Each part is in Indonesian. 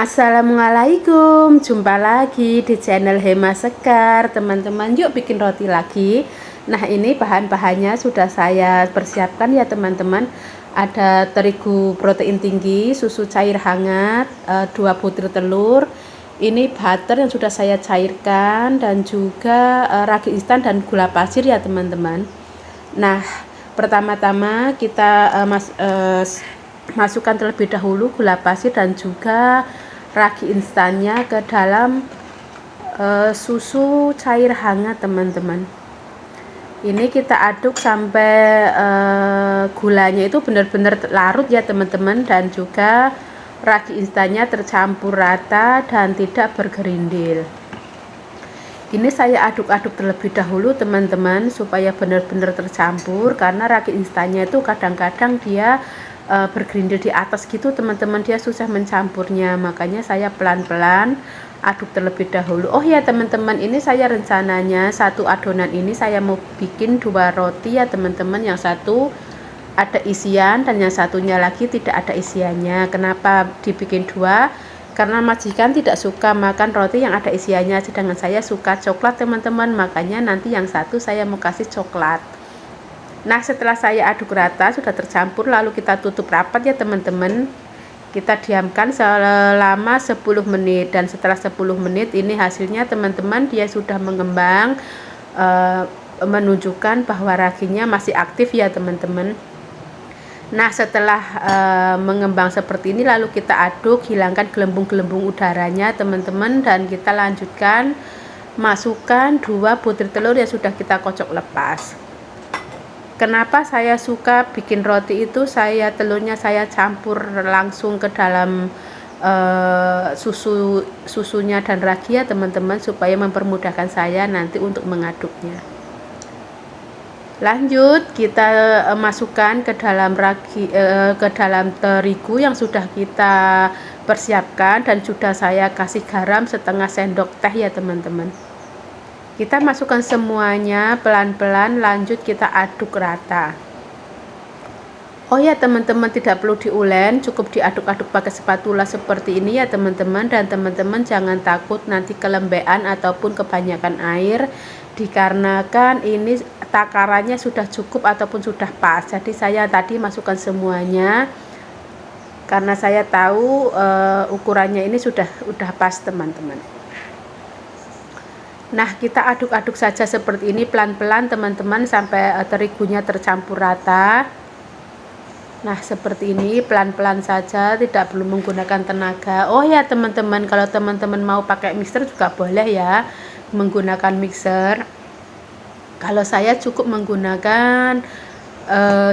Assalamualaikum, jumpa lagi di channel Hema Sekar. Teman-teman, yuk bikin roti lagi. Nah, ini bahan-bahannya sudah saya persiapkan ya teman-teman. Ada terigu protein tinggi, susu cair hangat, 2 butir telur. Ini butter yang sudah saya cairkan, dan juga ragi instan dan gula pasir ya teman-teman. Nah, pertama-tama kita masukkan terlebih dahulu gula pasir dan juga ragi instannya ke dalam susu cair hangat teman-teman. Ini kita aduk sampai gulanya itu benar-benar larut ya teman-teman, dan juga ragi instannya tercampur rata dan tidak bergerindil. Ini saya aduk-aduk terlebih dahulu teman-teman, supaya benar-benar tercampur, karena ragi instannya itu kadang-kadang dia bergerindil di atas gitu teman-teman, dia susah mencampurnya. Makanya saya pelan-pelan aduk terlebih dahulu. Oh ya teman-teman, ini saya rencananya satu adonan ini saya mau bikin 2 roti ya teman-teman. Yang satu ada isian dan yang satunya lagi tidak ada isiannya. Kenapa dibikin 2? Karena majikan tidak suka makan roti yang ada isiannya, sedangkan saya suka coklat teman-teman. Makanya nanti yang satu saya mau kasih coklat. Nah, setelah saya aduk rata sudah tercampur, lalu kita tutup rapat ya teman-teman. Kita diamkan selama 10 menit, dan setelah 10 menit ini hasilnya teman-teman, dia sudah mengembang, menunjukkan bahwa raginya masih aktif ya teman-teman. Nah, setelah mengembang seperti ini, lalu kita aduk, hilangkan gelembung-gelembung udaranya teman-teman, dan kita lanjutkan masukkan 2 butir telur yang sudah kita kocok lepas. Kenapa saya suka bikin roti itu, telurnya saya campur langsung ke dalam susunya dan ragi ya teman-teman, supaya mempermudahkan saya nanti untuk mengaduknya. Lanjut kita masukkan ke dalam terigu yang sudah kita persiapkan, dan sudah saya kasih garam setengah sendok teh ya teman-teman. Kita masukkan semuanya pelan-pelan, lanjut kita aduk rata. Oh ya teman-teman, tidak perlu diulen, cukup diaduk-aduk pakai spatula seperti ini ya teman-teman. Dan teman-teman jangan takut nanti kelembean ataupun kebanyakan air, dikarenakan ini takarannya sudah cukup ataupun sudah pas. Jadi saya tadi masukkan semuanya karena saya tahu ukurannya ini sudah pas teman-teman. Nah, kita aduk-aduk saja seperti ini pelan-pelan teman-teman, sampai terigunya tercampur rata. Nah, seperti ini pelan-pelan saja, tidak perlu menggunakan tenaga. Oh ya teman-teman, kalau teman-teman mau pakai mixer juga boleh ya, menggunakan mixer. Kalau saya cukup menggunakan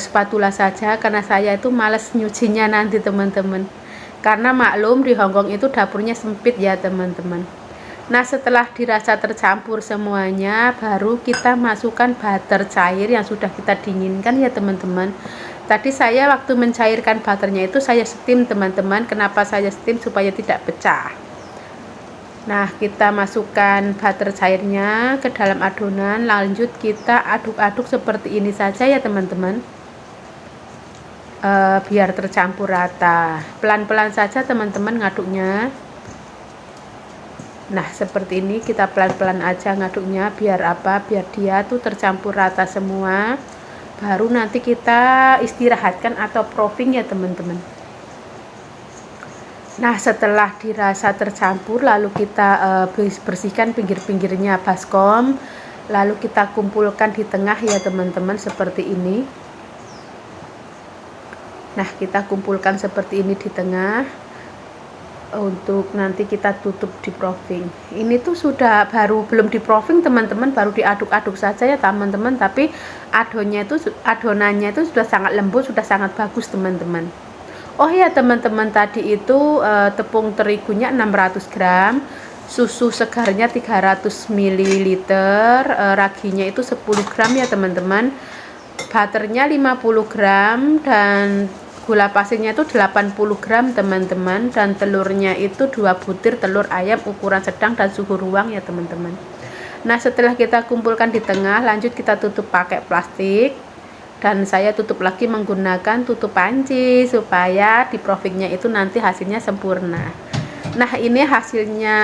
spatula saja, karena saya itu males nyucinya nanti teman-teman. Karena maklum di Hongkong itu dapurnya sempit ya teman-teman. Nah, setelah dirasa tercampur semuanya, baru kita masukkan butter cair yang sudah kita dinginkan ya teman-teman. Tadi saya waktu mencairkan butternya itu saya steam teman-teman. Kenapa saya steam? Supaya tidak pecah. Nah, kita masukkan butter cairnya ke dalam adonan, lanjut kita aduk-aduk seperti ini saja ya teman-teman, biar tercampur rata. Pelan-pelan saja teman-teman ngaduknya. Nah, seperti ini kita pelan-pelan aja ngaduknya, biar apa? Biar dia tuh tercampur rata semua. Baru nanti kita istirahatkan atau proofing ya teman-teman. Nah, setelah dirasa tercampur, lalu kita bersihkan pinggir-pinggirnya baskom, lalu kita kumpulkan di tengah ya teman-teman, seperti ini. Nah, kita kumpulkan seperti ini di tengah, untuk nanti kita tutup di proofing. Ini tuh sudah belum di proofing teman-teman, baru diaduk-aduk saja ya teman-teman, tapi adonannya itu sudah sangat lembut, sudah sangat bagus teman-teman. Oh ya teman-teman, tadi itu tepung terigunya 600 gram, susu segarnya 300 ml, raginya itu 10 gram ya teman-teman, butternya 50 gram, dan gula pasirnya itu 80 gram teman-teman, dan telurnya itu 2 butir telur ayam ukuran sedang dan suhu ruang ya teman-teman. Nah, setelah kita kumpulkan di tengah, lanjut kita tutup pakai plastik, dan saya tutup lagi menggunakan tutup panci supaya di proofingnya itu nanti hasilnya sempurna. Nah, ini hasilnya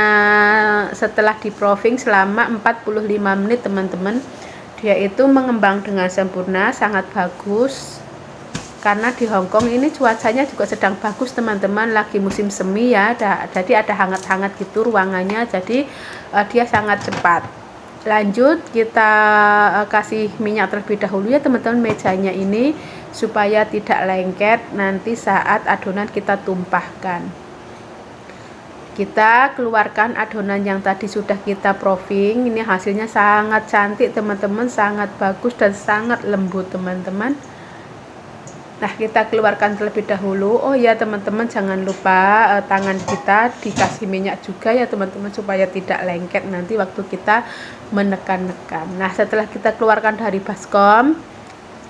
setelah di proofing selama 45 menit teman-teman. Dia itu mengembang dengan sempurna, sangat bagus. Karena di Hongkong ini cuacanya juga sedang bagus teman-teman, lagi musim semi ya, jadi ada hangat-hangat gitu ruangannya, jadi dia sangat cepat. Lanjut kita kasih minyak terlebih dahulu ya teman-teman mejanya ini, supaya tidak lengket nanti saat adonan kita tumpahkan. Kita keluarkan adonan yang tadi sudah kita proofing. Ini hasilnya sangat cantik teman-teman, sangat bagus dan sangat lembut teman-teman. Nah, kita keluarkan terlebih dahulu. Oh ya teman-teman, jangan lupa tangan kita dikasih minyak juga ya teman-teman, supaya tidak lengket nanti waktu kita menekan-nekan. Nah, setelah kita keluarkan dari baskom,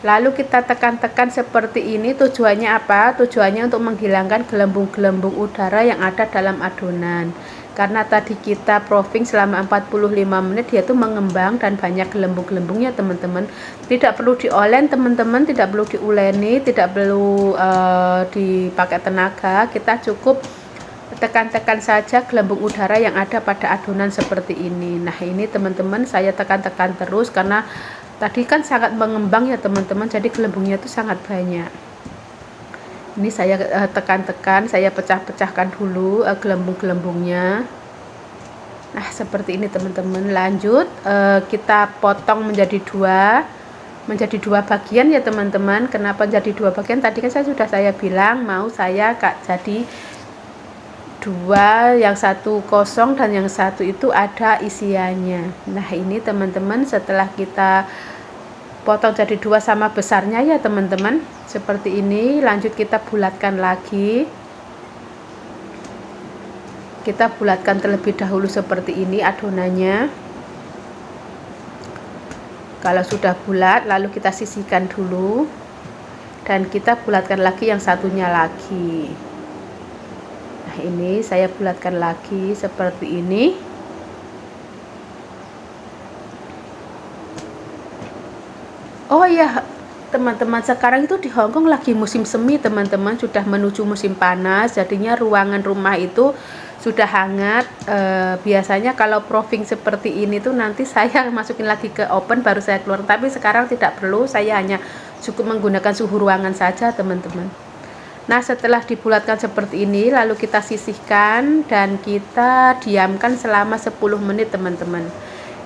lalu kita tekan-tekan seperti ini. Tujuannya apa? Tujuannya untuk menghilangkan gelembung-gelembung udara yang ada dalam adonan. Karena tadi kita proofing selama 45 menit, dia tuh mengembang dan banyak gelembung-gelembungnya teman-teman. Tidak perlu diolen teman-teman, tidak perlu diuleni, tidak perlu dipakai tenaga. Kita cukup tekan-tekan saja gelembung udara yang ada pada adonan seperti ini. Nah, ini teman-teman saya tekan-tekan terus karena tadi kan sangat mengembang ya teman-teman, jadi gelembungnya itu sangat banyak. Ini saya tekan-tekan, saya pecah-pecahkan dulu gelembung-gelembungnya. Nah, seperti ini teman-teman. Lanjut kita potong menjadi dua bagian ya teman-teman. Kenapa jadi dua bagian? Tadi kan saya bilang mau saya jadi dua, yang satu kosong dan yang satu itu ada isiannya. Nah, ini teman-teman setelah kita potong jadi dua sama besarnya ya teman-teman, seperti ini. Lanjut kita bulatkan lagi, kita bulatkan terlebih dahulu seperti ini adonannya. Kalau sudah bulat lalu kita sisihkan dulu dan kita bulatkan lagi yang satunya lagi. Nah, ini saya bulatkan lagi seperti ini. Oh ya teman-teman, sekarang itu di Hongkong lagi musim semi teman-teman, sudah menuju musim panas, jadinya ruangan rumah itu sudah hangat. Biasanya kalau proofing seperti ini tuh nanti saya masukin lagi ke oven baru saya keluar, tapi sekarang tidak perlu, saya hanya cukup menggunakan suhu ruangan saja teman-teman. Nah, setelah dibulatkan seperti ini lalu kita sisihkan dan kita diamkan selama 10 menit teman-teman.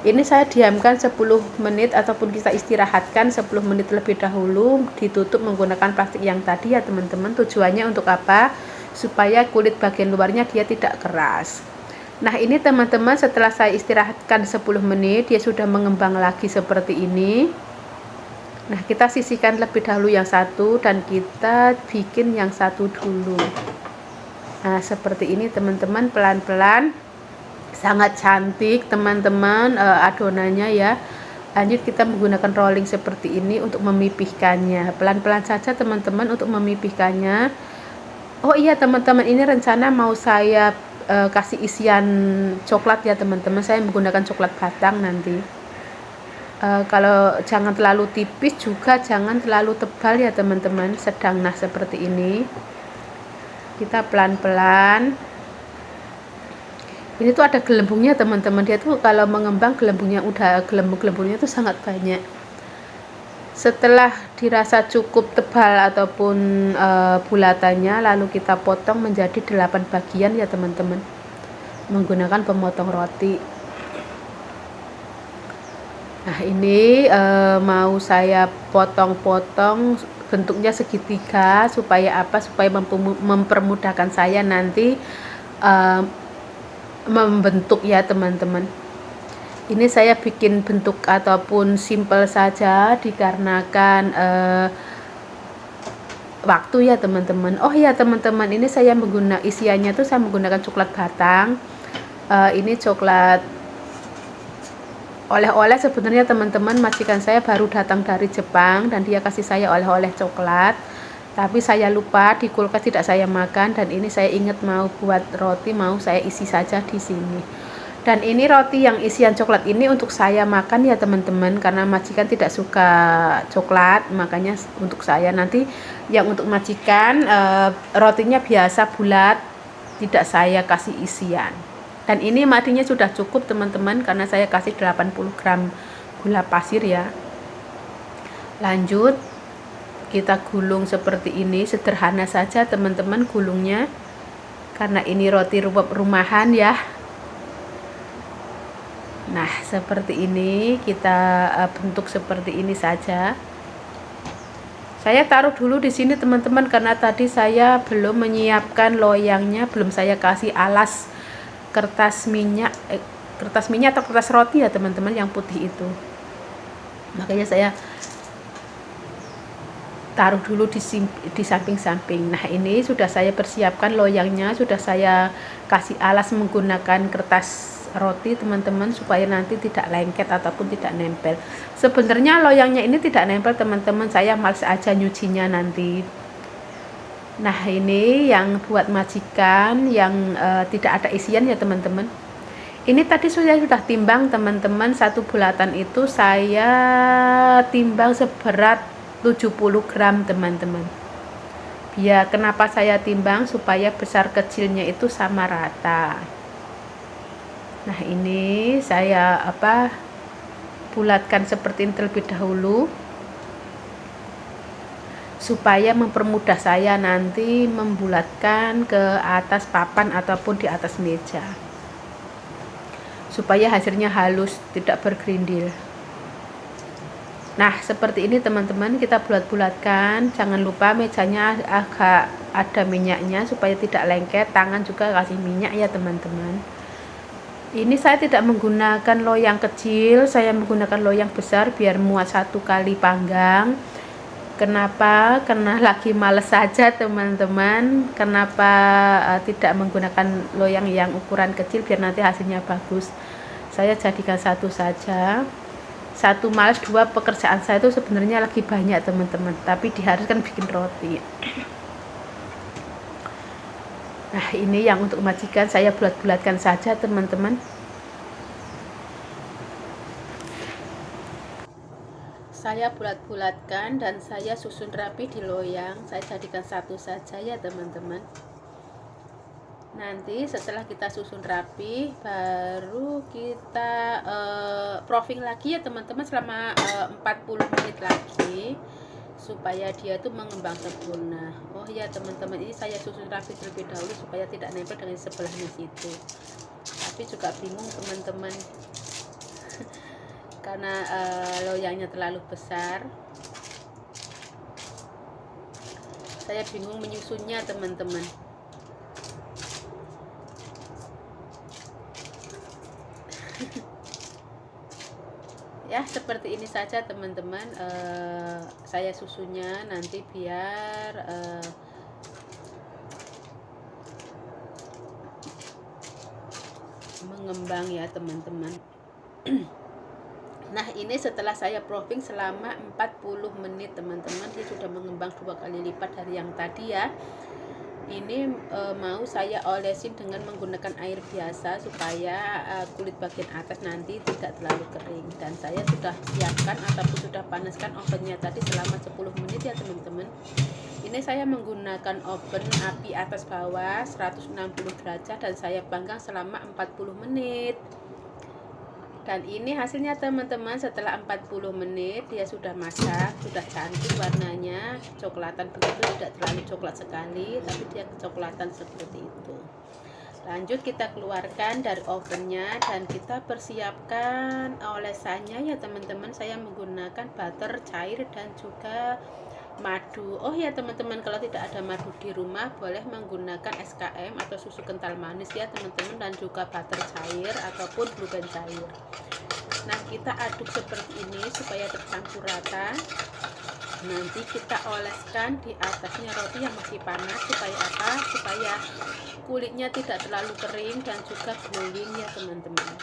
Ini saya diamkan 10 menit ataupun kita istirahatkan 10 menit lebih dahulu, ditutup menggunakan plastik yang tadi ya teman-teman. Tujuannya untuk apa? Supaya kulit bagian luarnya dia tidak keras. Nah, ini teman-teman setelah saya istirahatkan 10 menit dia sudah mengembang lagi seperti ini. Nah, kita sisihkan lebih dahulu yang satu dan kita bikin yang satu dulu. Nah, seperti ini teman-teman, pelan-pelan. Sangat cantik teman-teman adonannya ya. Lanjut kita menggunakan rolling seperti ini untuk memipihkannya, pelan-pelan saja teman-teman untuk memipihkannya. Oh iya teman-teman, ini rencana mau saya kasih isian coklat ya teman-teman. Saya menggunakan coklat batang nanti. Kalau jangan terlalu tipis juga jangan terlalu tebal ya teman-teman, sedang. Nah, seperti ini kita pelan-pelan. Ini tuh ada gelembungnya teman-teman, dia tuh kalau mengembang gelembungnya gelembung-gelembungnya tuh sangat banyak. Setelah dirasa cukup tebal ataupun bulatannya, lalu kita potong menjadi 8 bagian ya teman-teman, menggunakan pemotong roti. Nah, ini mau saya potong-potong bentuknya segitiga supaya apa? Supaya mempermudahkan saya nanti membentuk ya teman-teman. Ini saya bikin bentuk ataupun simple saja dikarenakan waktu ya teman-teman. Oh ya teman-teman, ini saya isiannya tuh saya menggunakan coklat batang. Ini coklat oleh-oleh sebenarnya teman-teman. Majikan saya baru datang dari Jepang dan dia kasih saya oleh-oleh coklat, tapi saya lupa di kulkas tidak saya makan, dan ini saya ingat mau buat roti, mau saya isi saja di sini. Dan ini roti yang isian coklat ini untuk saya makan ya teman-teman, karena majikan tidak suka coklat, makanya untuk saya. Nanti yang untuk majikan rotinya biasa bulat, tidak saya kasih isian. Dan ini madinya sudah cukup teman-teman, karena saya kasih 80 gram gula pasir ya. Lanjut, kita gulung seperti ini, sederhana saja teman-teman gulungnya, karena ini roti rumahan ya. Nah, seperti ini kita bentuk seperti ini saja. Saya taruh dulu di sini teman-teman, karena tadi saya belum menyiapkan loyangnya, belum saya kasih alas kertas minyak atau kertas roti ya teman-teman, yang putih itu. Makanya saya taruh dulu di samping-samping. Nah, ini sudah saya persiapkan loyangnya, sudah saya kasih alas menggunakan kertas roti teman-teman, supaya nanti tidak lengket ataupun tidak nempel. Sebenarnya loyangnya ini tidak nempel teman-teman, saya males aja nyucinya nanti. Nah, ini yang buat majikan yang tidak ada isian ya teman-teman. Ini tadi saya sudah timbang teman-teman, satu bulatan itu saya timbang seberat 70 gram teman-teman. Ya, kenapa saya timbang? Supaya besar kecilnya itu sama rata. Nah, ini saya bulatkan seperti ini terlebih dahulu, supaya mempermudah saya nanti membulatkan ke atas papan ataupun di atas meja, supaya hasilnya halus, tidak bergerindil. Nah, seperti ini teman-teman, kita bulat-bulatkan. Jangan lupa mejanya agak ada minyaknya supaya tidak lengket. Tangan juga kasih minyak ya teman-teman. Ini saya tidak menggunakan loyang kecil, saya menggunakan loyang besar biar muat satu kali panggang. Kenapa? Karena lagi males saja teman-teman. Kenapa tidak menggunakan loyang yang ukuran kecil biar nanti hasilnya bagus. Saya jadikan satu saja. Satu males, dua pekerjaan saya itu sebenarnya lagi banyak teman-teman, tapi diharuskan bikin roti. Nah, ini yang untuk majikan saya bulat-bulatkan saja teman-teman. Saya bulat-bulatkan dan saya susun rapi di loyang. Saya jadikan satu saja ya teman-teman. Nanti setelah kita susun rapi, baru kita proofing lagi ya teman-teman selama 40 menit lagi, supaya dia tuh mengembang sempurna. Oh ya teman-teman, ini saya susun rapi terlebih dahulu supaya tidak nempel dengan sebelahnya situ. Tapi juga bingung teman-teman karena loyangnya terlalu besar, saya bingung menyusunnya teman-teman. Ya, seperti ini saja teman-teman, saya susunnya nanti biar mengembang ya teman-teman. Nah, ini setelah saya proofing selama 40 menit teman-teman, dia sudah mengembang 2 kali lipat dari yang tadi ya. Ini mau saya olesin dengan menggunakan air biasa supaya kulit bagian atas nanti tidak terlalu kering. Dan saya sudah siapkan ataupun sudah panaskan ovennya tadi selama 10 menit ya teman-teman. Ini saya menggunakan oven api atas bawah 160 derajat dan saya panggang selama 40 menit. Dan ini hasilnya teman-teman, setelah 40 menit dia sudah masak, sudah cantik warnanya, coklatan begitu, tidak terlalu coklat sekali, tapi dia kecoklatan seperti itu. Lanjut kita keluarkan dari ovennya dan kita persiapkan olesannya ya teman-teman. Saya menggunakan butter cair dan juga madu. Oh ya teman-teman, kalau tidak ada madu di rumah boleh menggunakan SKM atau susu kental manis ya teman-teman, dan juga butter cair ataupun blue band cair. Nah, kita aduk seperti ini supaya tercampur rata. Nanti kita oleskan di atasnya roti yang masih panas supaya apa? Supaya kulitnya tidak terlalu kering dan juga glowing ya teman-teman.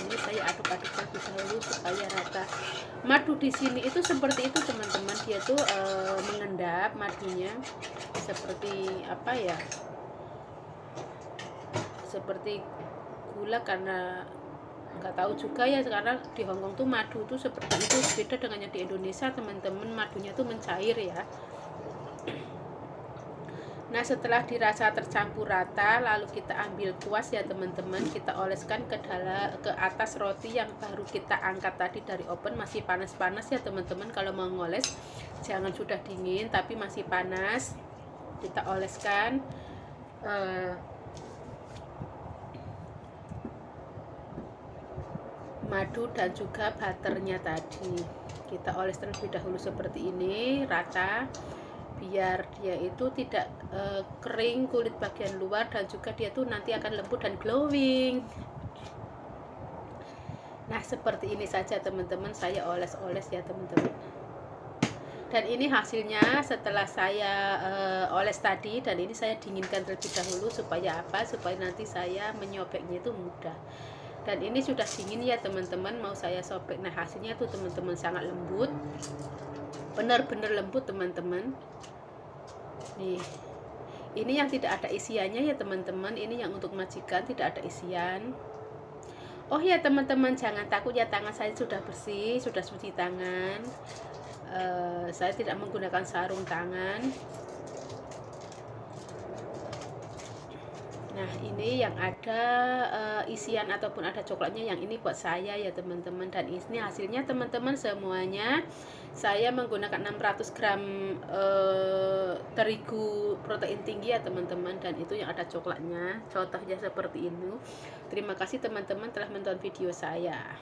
Ini saya aduk-aduk terlebih dahulu supaya rata. Madu di sini itu seperti itu teman-teman, dia tuh mengendap madunya seperti apa ya? Seperti gula, karena nggak tahu juga ya, karena di Hongkong tuh madu tuh seperti itu, beda dengan yang di Indonesia teman-teman, madunya tuh mencair ya. Nah, setelah dirasa tercampur rata, lalu kita ambil kuas ya teman-teman, kita oleskan ke atas roti yang baru kita angkat tadi dari oven. Masih panas-panas ya teman-teman. Kalau mau ngoles jangan sudah dingin tapi masih panas. Kita oleskan madu dan juga butternya tadi. Kita oles terlebih dahulu seperti ini rata, biar dia itu tidak kering kulit bagian luar, dan juga dia tuh nanti akan lembut dan glowing. Nah, seperti ini saja teman-teman, saya oles-oles ya teman-teman. Dan ini hasilnya setelah saya oles tadi, dan ini saya dinginkan terlebih dahulu supaya apa? Supaya nanti saya menyobeknya itu mudah. Dan ini sudah dingin ya teman-teman, mau saya sobek. Nah, hasilnya tuh teman-teman sangat lembut, benar-benar lembut teman-teman. Nih, ini yang tidak ada isiannya ya teman-teman, ini yang untuk majikan tidak ada isian. Oh ya teman-teman, jangan takut ya, tangan saya sudah bersih, sudah cuci tangan. Saya tidak menggunakan sarung tangan. Nah, ini yang ada isian ataupun ada coklatnya, yang ini buat saya ya teman-teman. Dan ini hasilnya teman-teman, semuanya saya menggunakan 600 gram terigu protein tinggi ya teman-teman, dan itu yang ada coklatnya. Contohnya seperti ini. Terima kasih teman-teman telah menonton video saya.